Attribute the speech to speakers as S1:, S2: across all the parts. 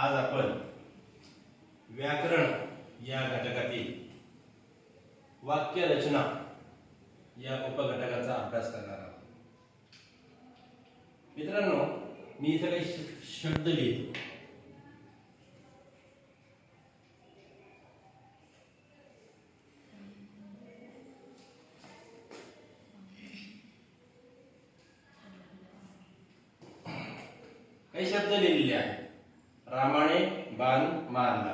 S1: आज आपण व्याकरण या घटकातील वाक्य रचना या उपघटकाचा अभ्यास करणार आहोत. मित्रांनो, मी इथे काही शब्द लिहितो. काही शब्द लिहिलेले आहेत. रामाने बाण मारला.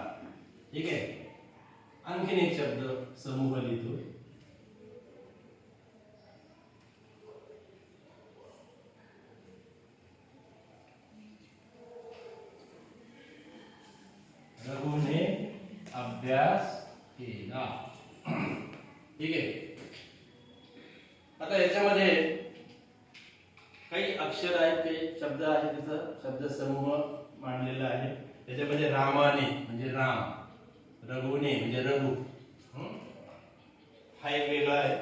S1: ठीक आहे. आणखीन एक शब्द समूह लिहितो. रघुने अभ्यास केला. ठीक आहे. आता याच्यामध्ये काही अक्षर आहेत, काही शब्द आहेत, त्याचा शब्द समूह मांडलेला आहे. त्याच्यामध्ये रामाने म्हणजे राम, रघुने म्हणजे रघु, हा एक वेगळा आहे.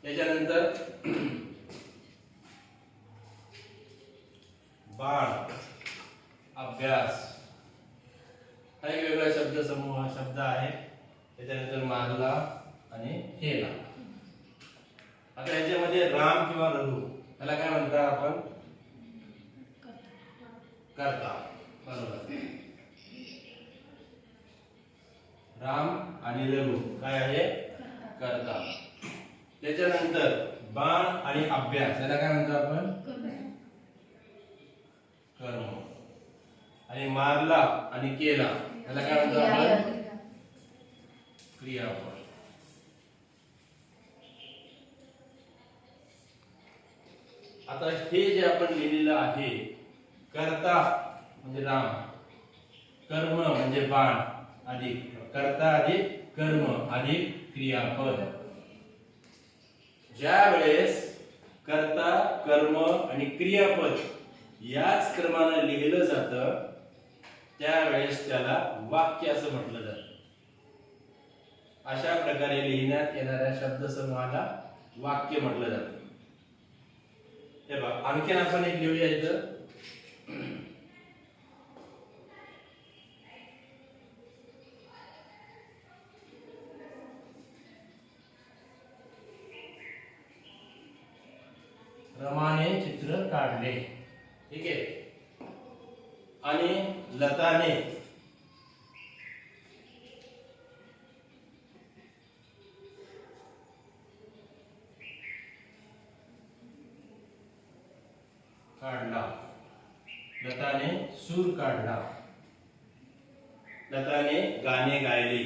S1: त्याच्यानंतर बाण, अभ्यास, हा एक वेगळा शब्द समूह शब्द आहे. त्याच्यानंतर मारला आणि केला. आता याच्यामध्ये राम किंवा रघु त्याला काय म्हणतात आपण? कर्ता. बरोबर. राम आणि रघु काय आहे? कर्ता. त्याच्यानंतर बाण आणि अभ्यास याला काय म्हणतो आपण? कर्म. आणि मारला आणि केला याला काय म्हणतो आपण? क्रियापद. आता हे जे आपण लिहिलेलं आहे, कर्ता म्हणजे राम, कर्म म्हणजे बाण, अधिक कर्ता अधिक कर्म अधिक क्रियापद. ज्या वेळेस कर्ता, कर्म आणि क्रियापद याच क्रमाने लिहिलं जातं त्यावेळेस त्याला वाक्य असं म्हटलं जातं. अशा प्रकारे लिहिण्यात येणाऱ्या शब्दसमूहाला वाक्य म्हटलं जातं. हे बघा, आणखीन आपण एक लिहूया इथं. रमाने चित्र काढले. ठीक आहे. आणि लताने काढला. लताने सूर काढला. लताने गाणे गायले.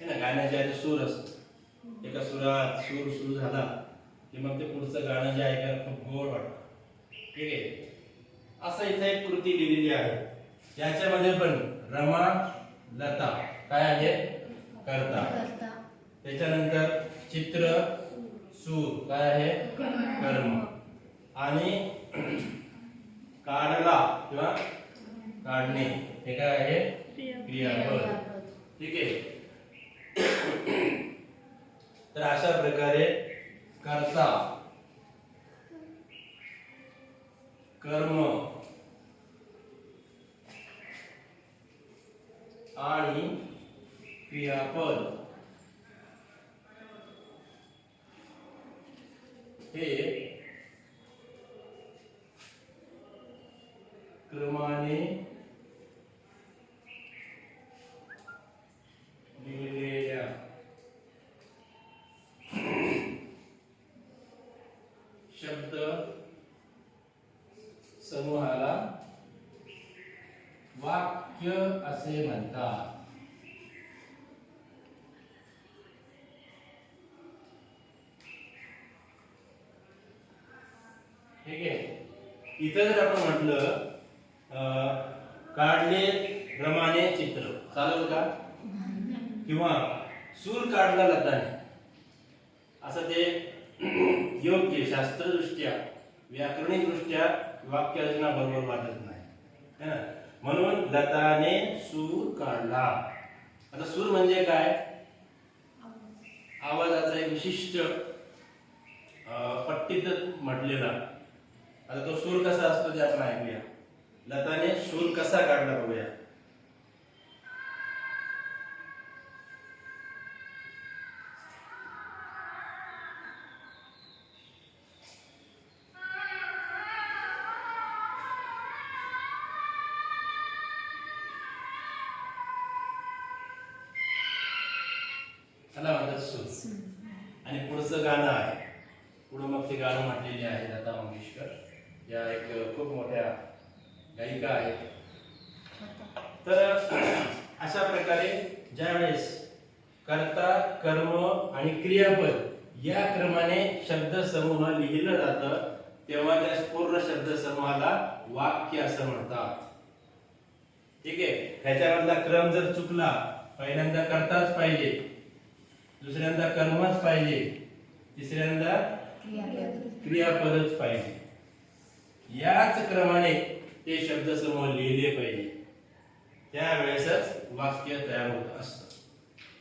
S1: है ना, गाण्याचे आधी सूर असतो. एका सुरात सूर सुरू झाला की मग ते पुढचं गाणं जे ऐकायला खूप गोड वाटतं. ठीक आहे. असं इथे एक कृती लिहिलेली आहे. याच्यामध्ये पण रमा, लता काय आहे? कर्ता. त्याच्यानंतर चित्र, सूर काय आहे? कर्म. आणि काढला किंवा काढणे हे काय आहे? क्रियापद. ठीक आहे. तर अशा प्रकारे कर्ता, कर्म आणि क्रियापद हे क्रमाने लिहिलेल्या शब्द समूहाला वाक्य असे म्हणतात. ठीक आहे. इथं जर आपण म्हटलं काढले रमाने चित्र, चालेल का? किंवा सूर काढला लताने, असं ते योग्य शास्त्रदृष्ट्या व्याकरणिक दृष्ट्या वाक्य रचना बरोबर वाटत नाही, है ना. म्हणून लताने सूर काढला. आता सूर म्हणजे काय? आवाजाचा एक विशिष्ट पट्टीत म्हटलेला. आता तो सूर कसा असतो ते आपण ऐकूया. लताने सूर कसा काढला बघूया. त्याला म्हणतात सूर. आणि पुढचं गाणं आहे, पुढं मग ते गाणं म्हटलेले आहे लता मंगेशकर या एक खूप मोठ्या गायिका आहेत. तर अशा प्रकारे ज्यावेळेस कर्ता कर्म आणि क्रियापद या क्रमाने शब्द समूह लिहिलं जातं तेव्हा त्या पूर्ण शब्द समूहाला वाक्य असं म्हणतात. ठीक आहे. ह्याच्यामधला क्रम जर चुकला, पहिल्यांदा कर्ताच पाहिजे, दुसऱ्यांदा कर्मच पाहिजे, तिसऱ्यांदा क्रियापदच पाहिजे, याच क्रमाने ते शब्द समूह लिहिले पाहिजे, त्यावेळेसच वाक्य तयार होत असतं.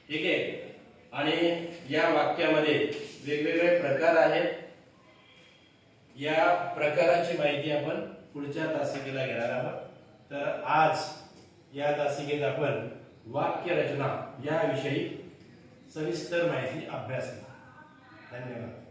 S1: ठीक आहे. आणि या वाक्यामध्ये वेगवेगळे प्रकार आहेत. या प्रकाराची माहिती आपण पुढच्या तासिकेला घेणार आहोत. तर आज या तासिकेत आपण वाक्य रचना याविषयी सविस्तर माहिती अभ्यासली. धन्यवाद.